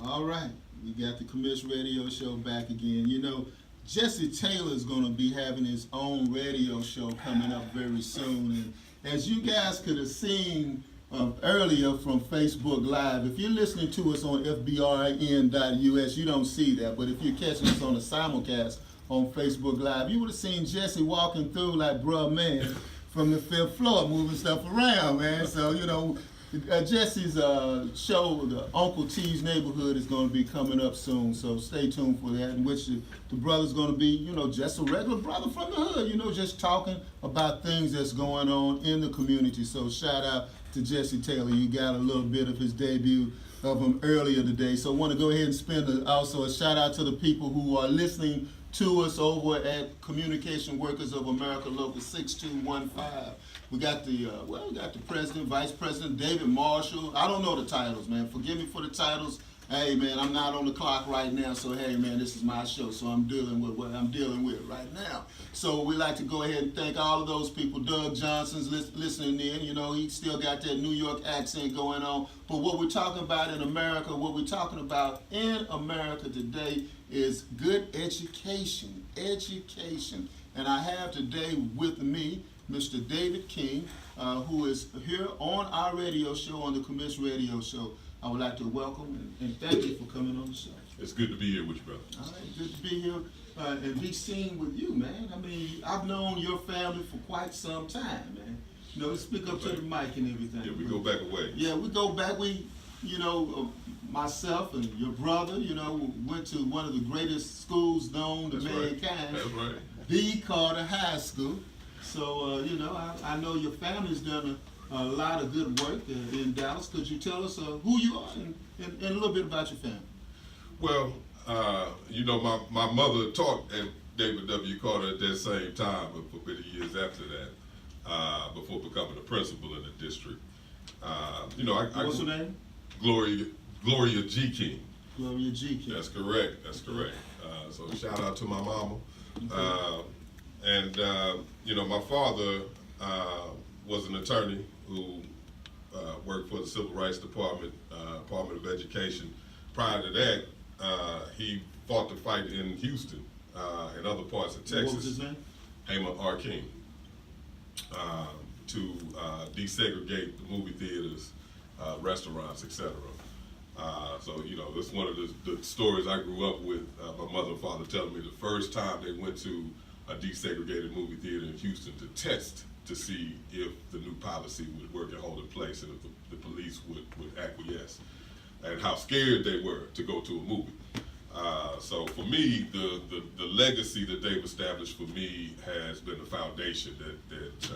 All right, we got the Commish Radio Show back again. You know, Jesse Taylor's going to be having his own radio show coming up very soon. And as you guys could have seen earlier from Facebook Live, if you're listening to us on fbrin.us, you don't see that. But if you're catching us on the simulcast on Facebook Live, you would have seen Jesse walking through like, bruh, man, from the fifth floor, moving stuff around, man. So, you know, Jesse's show, the Uncle T's Neighborhood, is going to be coming up soon, so stay tuned for that, in which the brother's going to be, you know, just a regular brother from the hood, you know, just talking about things that's going on in the community. So shout out to Jesse Taylor. You got a little bit of his debut of him earlier today. So I want to go ahead and spend also a shout out to the people who are listening to us over at Communication Workers of America Local 6215. We got the we got the president, vice president, David Marshall. I don't know the titles, man. Forgive me for the titles. Hey, man, I'm not on the clock right now, so hey, man, this is my show, so I'm dealing with what I'm dealing with right now. So we like to go ahead and thank all of those people. Doug Johnson's listening in. You know, he still got that New York accent going on. But what we're talking about in America, what we're talking about in America today is good education. Education. And I have today with me Mr. David King, who is here on our radio show, on the Commish Radio Show. I would like to welcome and thank you for coming on the show. It's good to be here with you, brother. All right, good to be here and be seen with you, man. I mean, I've known your family for quite some time, man. You know, speak up to the mic and everything. Yeah, we go back a ways. Yeah, we go back. We, you know, myself and your brother, you know, went to one of the greatest schools known to mankind. That's right. B. Carter High School. So, you know, I know your family's done a lot of good work in Dallas. Could you tell us who you are and a little bit about your family? Well, you know, my mother taught at David W. Carter at that same time, but for many years after that, before becoming a principal in the district. You know, What's her name? Gloria G. King. Gloria G. King. That's correct. That's correct. So shout out to my mama. You know, my father was an attorney who worked for the Civil Rights Department, Department of Education. Prior to that, he fought the fight in Houston and other parts of Texas. What was his name? Hamer R. King. To desegregate the movie theaters, restaurants, etc. So, you know, that's one of the stories I grew up with. My mother and father telling me the first time they went to a desegregated movie theater in Houston to test to see if the new policy would work and hold in place and if the police would acquiesce, and how scared they were to go to a movie. So for me, the legacy that they've established for me has been the foundation that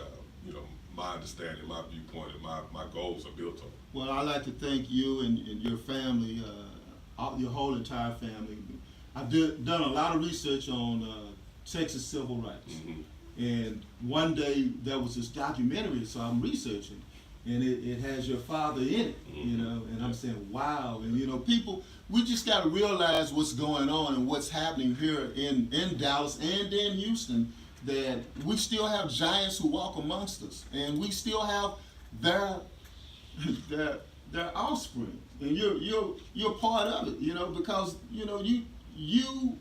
you know, my understanding, my viewpoint, and my goals are built on. Well, I'd like to thank you and your family, your whole entire family. I've done a lot of research on Texas civil rights. Mm-hmm. And one day there was this documentary, so I'm researching, and it has your father in it, you know, and I'm saying, wow. And, you know, people, we just got to realize what's going on and what's happening here in Dallas and in Houston, that we still have giants who walk amongst us, and we still have their offspring, and you're part of it, you know, because, you know, you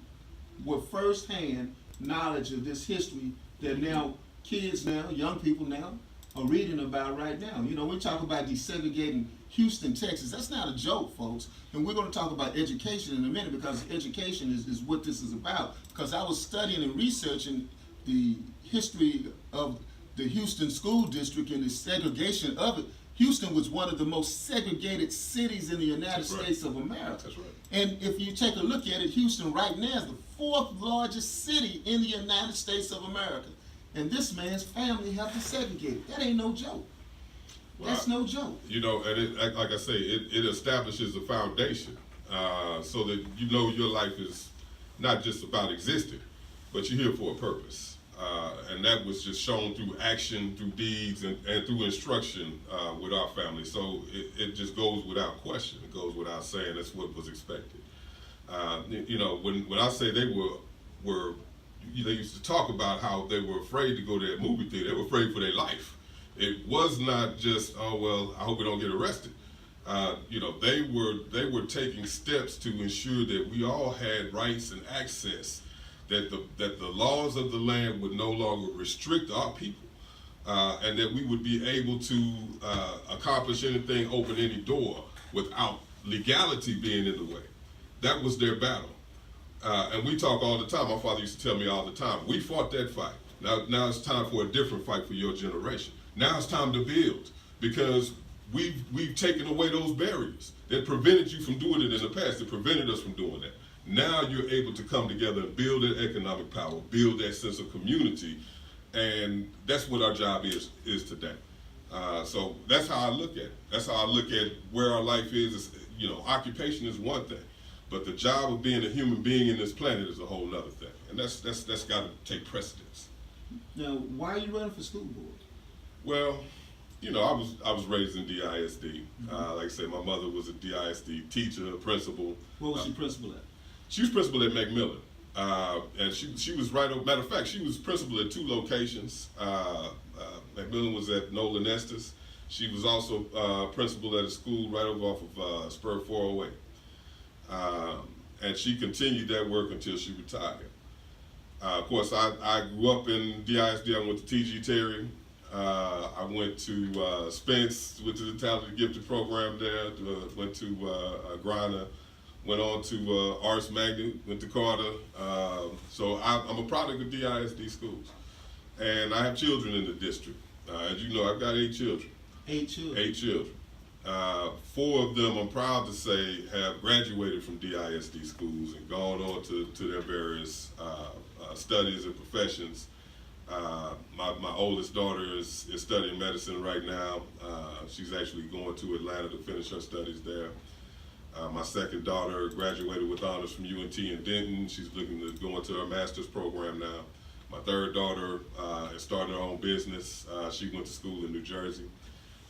were firsthand knowledge of this history that now kids now, young people now, are reading about right now. You know, we talk about desegregating Houston, Texas. That's not a joke, folks. And we're going to talk about education in a minute, because education is what this is about. Because I was studying and researching the history of the Houston school district and the segregation of it. Houston was one of the most segregated cities in the United States of America. That's right. And if you take a look at it, Houston right now is the fourth largest city in the United States of America. And this man's family have to segregate it. That ain't no joke. Well, that's no joke. You know, and it, like I say, it establishes a foundation so that you know your life is not just about existing, but you're here for a purpose. And that was just shown through action, through deeds, and through instruction with our family. So it just goes without question. It goes without saying that's what was expected. You know, when I say they were they used to talk about how they were afraid to go to that movie theater. They were afraid for their life. It was not just, oh, well, I hope we don't get arrested. you know, they were taking steps to ensure that we all had rights and access, that the laws of the land would no longer restrict our people, and that we would be able to accomplish anything, open any door without legality being in the way. That was their battle. And we talk all the time. My father used to tell me all the time, we fought that fight. Now it's time for a different fight for your generation. Now it's time to build, because we've taken away those barriers that prevented you from doing it in the past, that prevented us from doing that. Now you're able to come together and build that economic power, build that sense of community, and that's what our job is today. So that's how I look at it. That's how I look at where our life is. You know, occupation is one thing, but the job of being a human being in this planet is a whole other thing, and that's got to take precedence. Now, why are you running for school board? Well, you know, I was raised in DISD. Like I said, my mother was a DISD teacher, principal. What was she principal at? She was principal at Macmillan, and she was right. Matter of fact, she was principal at 2 locations. Macmillan was at Nolan Estes. She was also principal at a school right over off of Spur 408. And she continued that work until she retired. Of course, I grew up in DISD. I went to T.G. Terry. I went to Spence, went to the Talented Gifted program there, went to Griner, went on to Ars Magna, went to Carter. So I'm a product of DISD schools. And I have children in the district. As you know, I've got 8 children. 8 children? 8 children. 4 of them, I'm proud to say, have graduated from DISD schools and gone on to their various studies and professions. My oldest daughter is studying medicine right now. She's actually going to Atlanta to finish her studies there. My second daughter graduated with honors from UNT in Denton. She's looking to go into her master's program now. My third daughter is starting her own business. She went to school in New Jersey.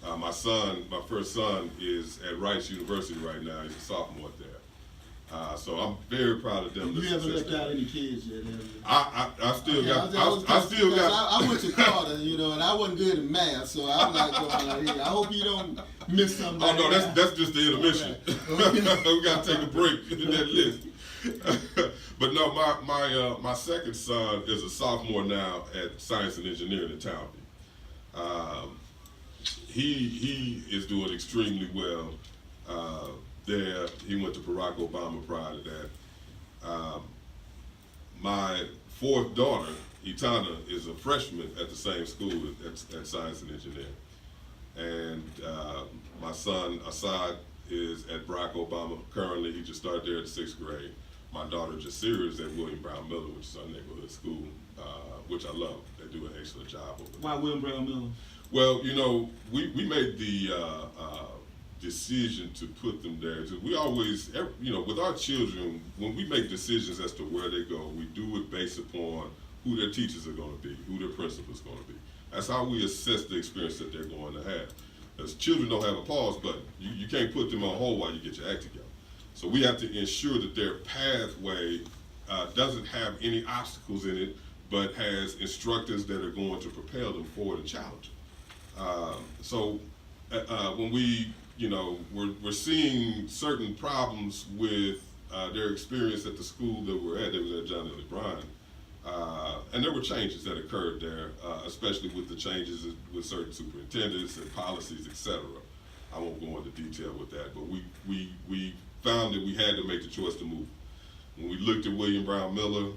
My first son, is at Rice University right now. He's a sophomore there. So I'm very proud of them. You haven't left out any kids yet, have you? I still got. I went to Carter, you know, and I wasn't good at math, so I'm like going like, I hope you don't miss something. Oh no, that's just the intermission. Okay. We gotta take a break in that list. But no, my second son is a sophomore now at Science and Engineering in Townsville. He is doing extremely well there. He went to Barack Obama prior to that. My fourth daughter, Itana, is a freshman at the same school at Science and Engineering. And my son, Assad, is at Barack Obama currently. He just started there at 6th grade. My daughter, Jasira, is at William Brown Miller, which is our neighborhood school, which I love. They do an excellent job over there. Why William Brown Miller? Well, you know, we made the decision to put them there. We always, you know, with our children, when we make decisions as to where they go, we do it based upon who their teachers are going to be, who their principals are going to be. That's how we assess the experience that they're going to have. As children don't have a pause button. You can't put them on hold while you get your act together. So we have to ensure that their pathway doesn't have any obstacles in it, but has instructors that are going to propel them forward and challenge them. So when we, you know, we're seeing certain problems with their experience at the school that we're at. They was at John L. Bryan. And there were changes that occurred there, especially with the changes with certain superintendents and policies, etc. I won't go into detail with that, but we found that we had to make the choice to move. When we looked at William Brown Miller,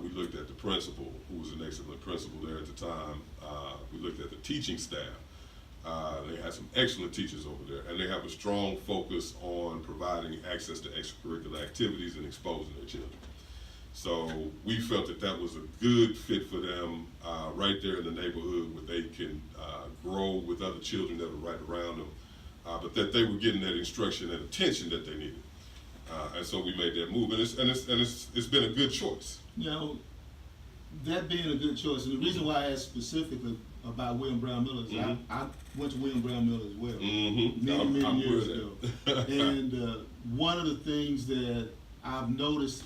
we looked at the principal, who was an excellent principal there at the time. We looked at the teaching staff. They had some excellent teachers over there, and they have a strong focus on providing access to extracurricular activities and exposing their children. So we felt that that was a good fit for them right there in the neighborhood where they can grow with other children that are right around them, but that they were getting that instruction and attention that they needed. And so we made that move, and it's been a good choice. You know, that being a good choice, and the reason why I asked specifically about William Brown Miller is I went to William Brown Miller as well many years ago. And one of the things that I've noticed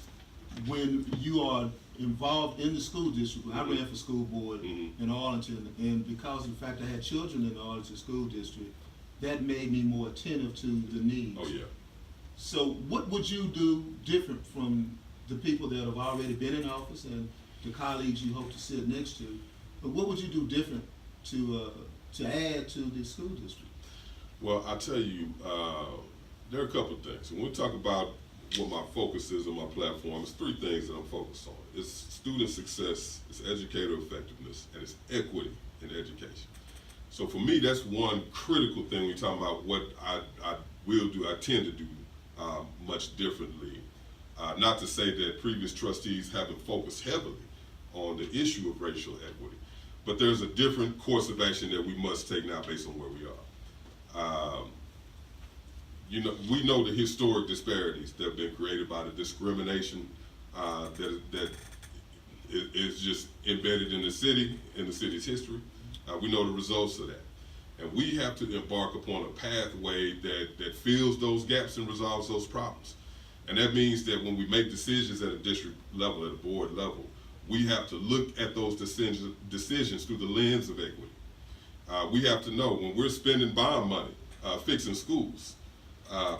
when you are involved in the school district, I ran for school board in Arlington, and because of the fact I had children in the Arlington school district, that made me more attentive to the needs. Oh, yeah. So what would you do different from the people that have already been in office and the colleagues you hope to sit next to? But what would you do different to add to the school district? Well, I tell you, there are a couple of things. When we talk about what my focus is on my platform, it's three things that I'm focused on. It's student success, it's educator effectiveness, and it's equity in education. So for me, that's one critical thing when you're talking about what I will do, I tend to do much differently. Not to say that previous trustees haven't focused heavily on the issue of racial equity, but there's a different course of action that we must take now based on where we are. You know, we know the historic disparities that have been created by the discrimination that is just embedded in the city's history. We know the results of that. And we have to embark upon a pathway that fills those gaps and resolves those problems. And that means that when we make decisions at a district level, at a board level, we have to look at those decisions through the lens of equity. We have to know when we're spending bond money, fixing schools,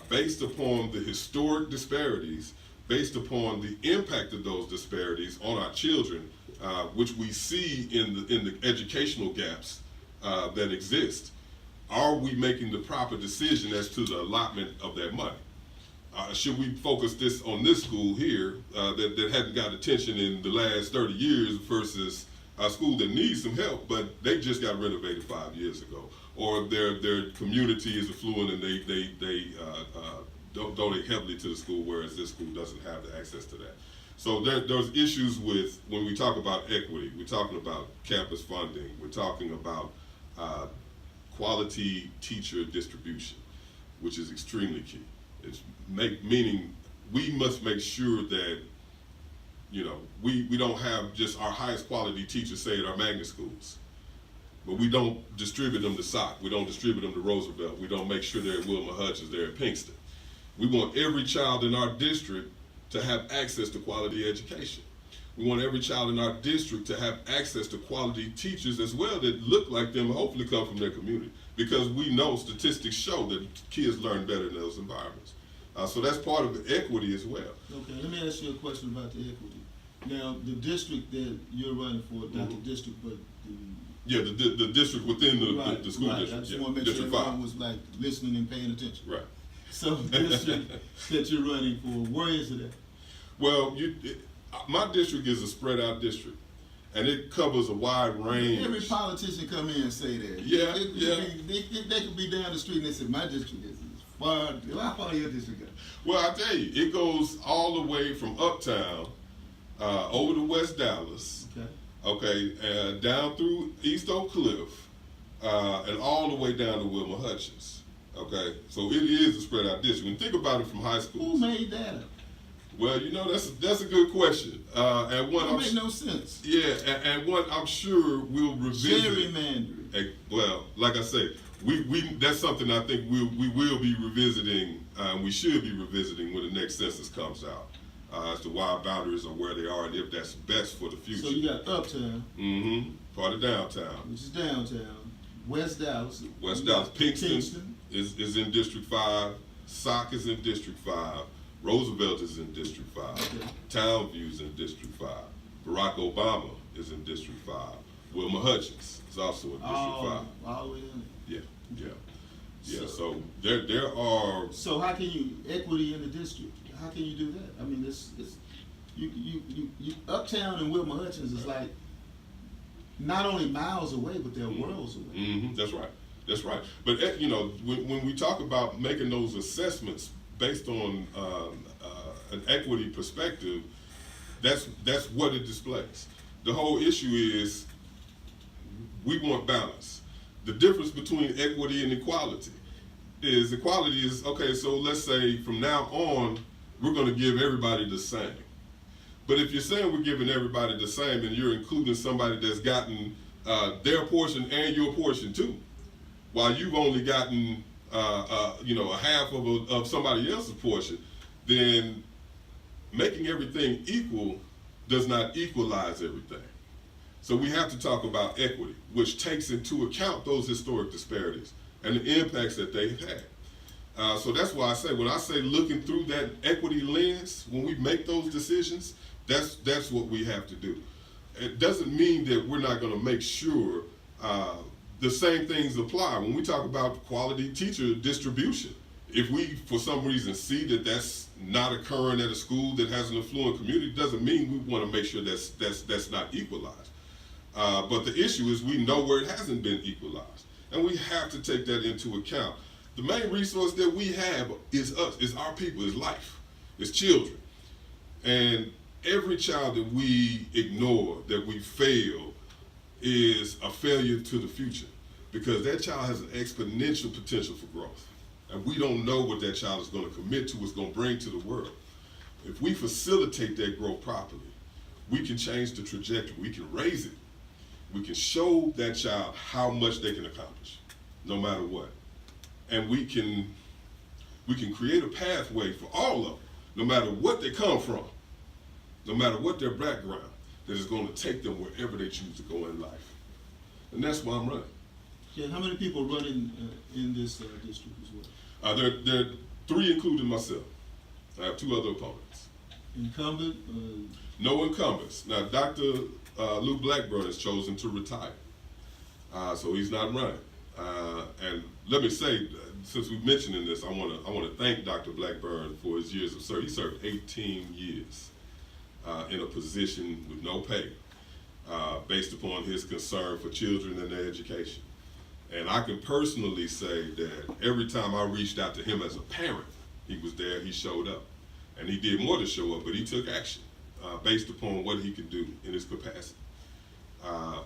based upon the historic disparities, based upon the impact of those disparities on our children, which we see in the educational gaps that exist, are we making the proper decision as to the allotment of that money? Should we focus this on this school here that hadn't got attention in the last 30 years versus a school that needs some help, but they just got renovated 5 years ago, or their community is affluent and they donate heavily to the school, whereas this school doesn't have the access to that. So there's issues with, when we talk about equity, we're talking about campus funding, we're talking about quality teacher distribution, which is extremely key. It's meaning we must make sure that, you know, we don't have just our highest quality teachers, say at our magnet schools, but we don't distribute them to SOC, we don't distribute them to Roosevelt, we don't make sure they're at Wilma Hutchins, they're at Pinkston. We want every child in our district to have access to quality education. We want every child in our district to have access to quality teachers as well that look like them, hopefully come from their community, because we know statistics show that kids learn better in those environments. So that's part of the equity as well. Okay, let me ask you a question about the equity. Now, the district that you're running for, not the district, but the district within the school right. district. I just want to make sure everyone was like listening and paying attention. Right. So the district that you're running for, where is it at? Well, my district is a spread out district, and it covers a wide range. Every politician come in and say that. Yeah, They could be down the street and they say, my district is far. How far your district go? Well, I tell you, it goes all the way from Uptown over to West Dallas. Okay, down through East Oak Cliff, and all the way down to Wilma Hutchins. Okay, so it is a spread out district. And think about it from high school. Who made that up? Well, you know, that's a good question. And one That makes no sense. Yeah, and one I'm sure we'll revisit. Gerrymandering. Well, like I say, we that's something I think we will be revisiting. We should be revisiting when the next census comes out, as to why boundaries are where they are and if that's best for the future. So you got Uptown. Mm-hmm. Part of downtown. Which is downtown. West Dallas. West Dallas. Pinkston is in District 5. SOC is in District 5. Roosevelt is in District 5. Okay. Townview is in District 5. Barack Obama is in District 5. Wilma Hutchins is also in District 5. All the way in there. Yeah. So there are. So how can you equity in the district? How can you do that? I mean, it's you Uptown and Wilma Hutchins is like not only miles away, but they're worlds away. Mm-hmm. That's right. But you know, when we talk about making those assessments based on an equity perspective, that's what it displays. The whole issue is we want balance. The difference between equity and equality is equality is, okay, so let's say from now on, we're going to give everybody the same. But if you're saying we're giving everybody the same and you're including somebody that's gotten their portion and your portion too, while you've only gotten a half of somebody else's portion, then making everything equal does not equalize everything. So we have to talk about equity, which takes into account those historic disparities and the impacts that they've had. So that's why I say, when I say looking through that equity lens, when we make those decisions, that's what we have to do. It doesn't mean that we're not going to make sure the same things apply. When we talk about quality teacher distribution, if we, for some reason, see that that's not occurring at a school that has an affluent community, doesn't mean we want to make sure that's not equalized. But the issue is we know where it hasn't been equalized, and we have to take that into account. The main resource that we have is us, is our people, is life, is children. And every child that we ignore, that we fail, is a failure to the future, because that child has an exponential potential for growth. And we don't know what that child is going to commit to, what's going to bring to the world. If we facilitate that growth properly, we can change the trajectory, we can raise it. We can show that child how much they can accomplish, no matter what. And we can create a pathway for all of them, no matter what they come from, no matter what their background, that is going to take them wherever they choose to go in life. And that's why I'm running. Yeah, how many people are running in this district as well? There are 3, including myself. I have 2 other opponents. Incumbent? No incumbents. Now, Dr. Lou Blackburn has chosen to retire, so he's not running. And let me say, since we're mentioning this, I want to thank Dr. Blackburn for his years of service. He served 18 years in a position with no pay, based upon his concern for children and their education. And I can personally say that every time I reached out to him as a parent, he was there, he showed up. And he did more to show up, but he took action based upon what he could do in his capacity.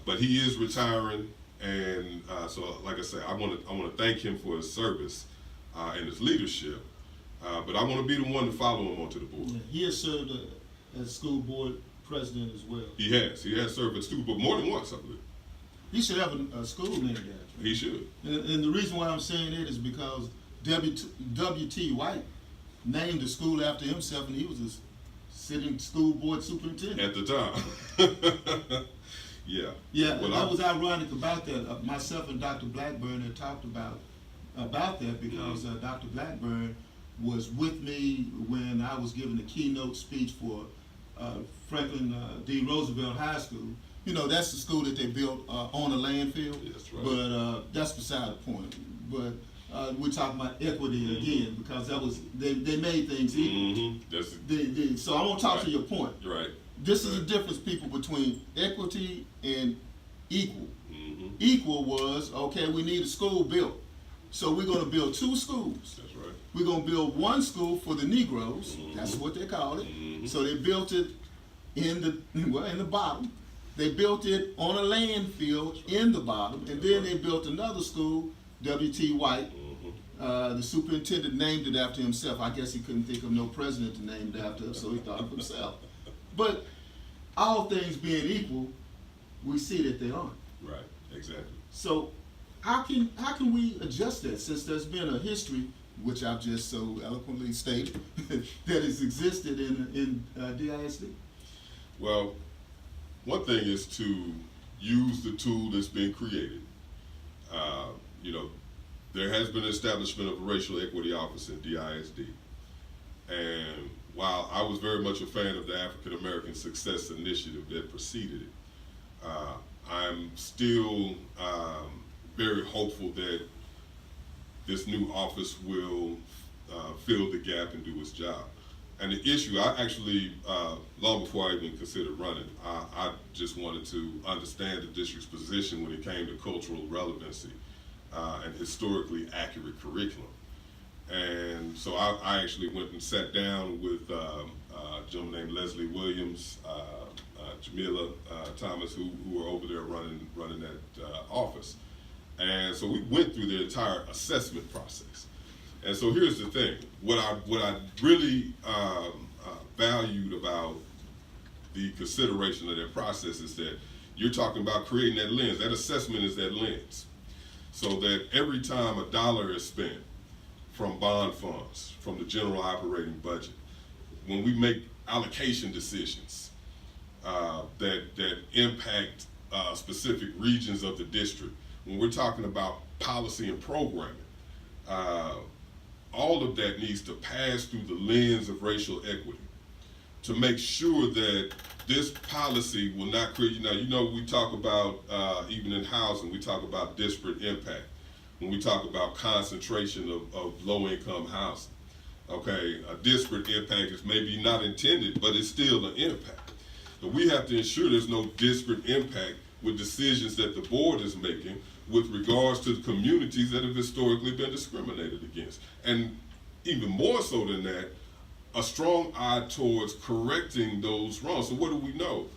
But he is retiring. And so, like I said, I want to thank him for his service and his leadership. But I want to be the one to follow him onto the board. Yeah, he has served as school board president as well. He has served as school board more than once, I believe. He should have a school named after him. He should. And the reason why I'm saying it is because W.T. White named the school after himself, and he was a sitting school board superintendent At the time. Yeah. Yeah, well, that was ironic about that. Myself and Dr. Blackburn had talked about that because Dr. Blackburn was with me when I was giving the keynote speech for Franklin D. Roosevelt High School. You know, that's the school that they built on a landfill. That's right. But that's beside the point. But we're talking about equity again, because that was they made things equal. So I want to talk to your point. Right. This is the difference, people, between equity and equal. Equal was, okay, we need a school built, so we're going to build 2 schools. That's right. We're going to build 1 school for the Negroes. That's what they called it. So they built it in the bottom. They built it on a landfill in the bottom, and then they built another school. W.T. White, the superintendent, named it after himself. I guess he couldn't think of no president to name it after, so he thought of himself. But all things being equal, we see that they aren't. Right, exactly. So how can we adjust that, since there's been a history, which I've just so eloquently stated, that has existed in DISD? Well, one thing is to use the tool that's been created. You know, there has been an establishment of a racial equity office in DISD. And while I was very much a fan of the African American Success Initiative that preceded it, I'm still very hopeful that this new office will fill the gap and do its job. And the issue, I actually, long before I even considered running, I just wanted to understand the district's position when it came to cultural relevancy and historically accurate curriculum. And so I actually went and sat down with a gentleman named Leslie Williams, Jamila Thomas, who were over there running that office. And so we went through the entire assessment process. And so here's the thing: what I really valued about the consideration of that process is that you're talking about creating that lens. That assessment is that lens, so that every time a dollar is spent from bond funds, from the general operating budget, when we make allocation decisions that impact specific regions of the district, when we're talking about policy and programming. All of that needs to pass through the lens of racial equity to make sure that this policy will not create, you know, we talk about, even in housing, we talk about disparate impact. When we talk about concentration of low-income housing, okay, a disparate impact is maybe not intended, but it's still an impact. But we have to ensure there's no disparate impact with decisions that the board is making with regards to the communities that have historically been discriminated against. And even more so than that, a strong eye towards correcting those wrongs. So what do we know?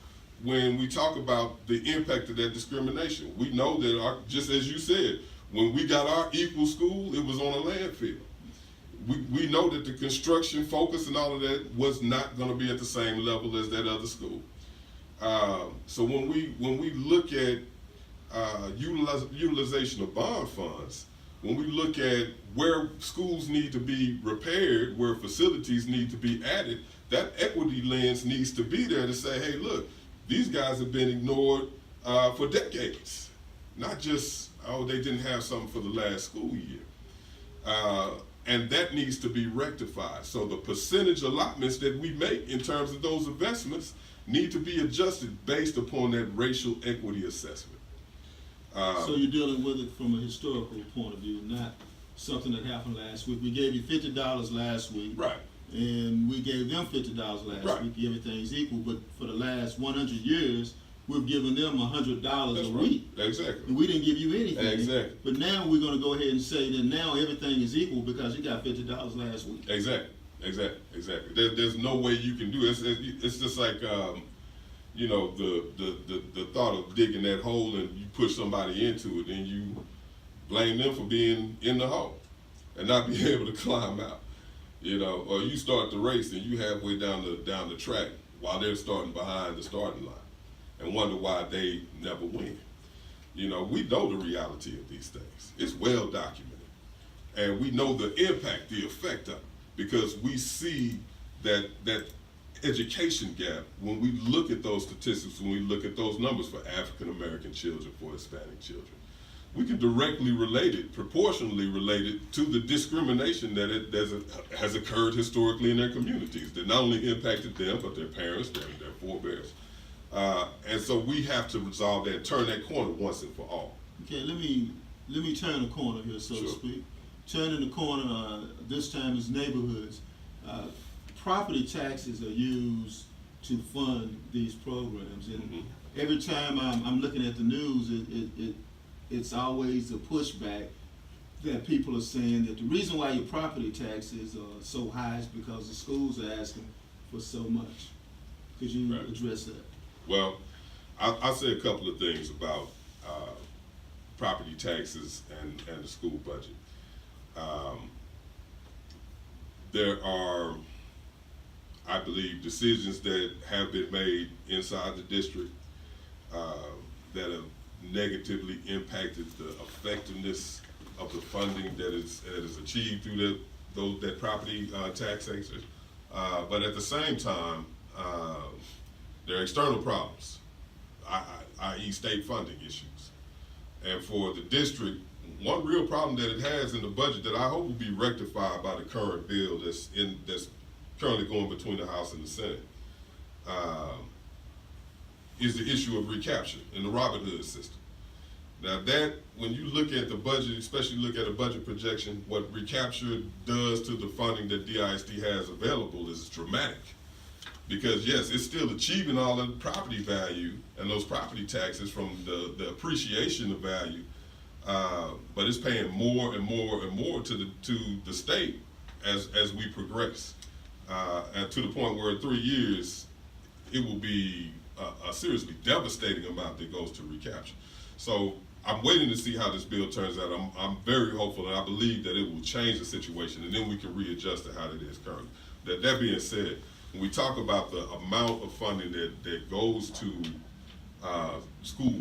When we talk about the impact of that discrimination, we know that, just as you said, when we got our equal school, it was on a landfill. We know that the construction focus and all of that was not going to be at the same level as that other school. So when we look at utilization of bond funds, when we look at where schools need to be repaired, where facilities need to be added, that equity lens needs to be there to say, hey, look, these guys have been ignored for decades. Not just, oh, they didn't have something for the last school year. And that needs to be rectified. So the percentage allotments that we make in terms of those investments need to be adjusted based upon that racial equity assessment. So you're dealing with it from a historical point of view, not something that happened last week. We gave you $50 last week. Right. And we gave them $50 last Right. week. Everything's equal. But for the last 100 years, we've given them $100 That's a right. week. Exactly. And we didn't give you anything. Exactly. But now we're going to go ahead and say that now everything is equal because you got $50 last week. Exactly. There's no way you can do it. It's just like, you know, the thought of digging that hole and you push somebody into it and you blame them for being in the hole and not being able to climb out. You know, or you start the race and you halfway down the track while they're starting behind the starting line and wonder why they never win. You know, we know the reality of these things. It's well documented. And we know the impact, the effect of it, because we see that education gap when we look at those statistics, when we look at those numbers for African American children, for Hispanic children. We can directly relate it, proportionally relate it to the discrimination that has occurred historically in their communities that not only impacted them, but their parents, their forebears. And so we have to resolve that, turn that corner once and for all. Okay, let me turn the corner here, so to Sure. speak. Turning the corner, this time is neighborhoods. Property taxes are used to fund these programs, and every time I'm looking at the news, it's always a pushback that people are saying that the reason why your property taxes are so high is because the schools are asking for so much. Could you Right. address that? Well, I'll say a couple of things about property taxes and the school budget. There are, I believe, decisions that have been made inside the district that have negatively impacted the effectiveness of the funding that is achieved through that property taxation. But at the same time, there are external problems, i.e. state funding issues. And for the district, one real problem that it has in the budget that I hope will be rectified by the current bill that's currently going between the House and the Senate, is the issue of recapture in the Robin Hood system. Now that, when you look at the budget, especially look at a budget projection, what recapture does to the funding that DISD has available is dramatic. Because yes, it's still achieving all of the property value and those property taxes from the appreciation of value, but it's paying more and more and more to the state as we progress, and to the point where in 3 years it will be a seriously devastating amount that goes to recapture. So I'm waiting to see how this bill turns out. I'm very hopeful, and I believe that it will change the situation, and then we can readjust to how it is currently. That being said, when we talk about the amount of funding that goes to school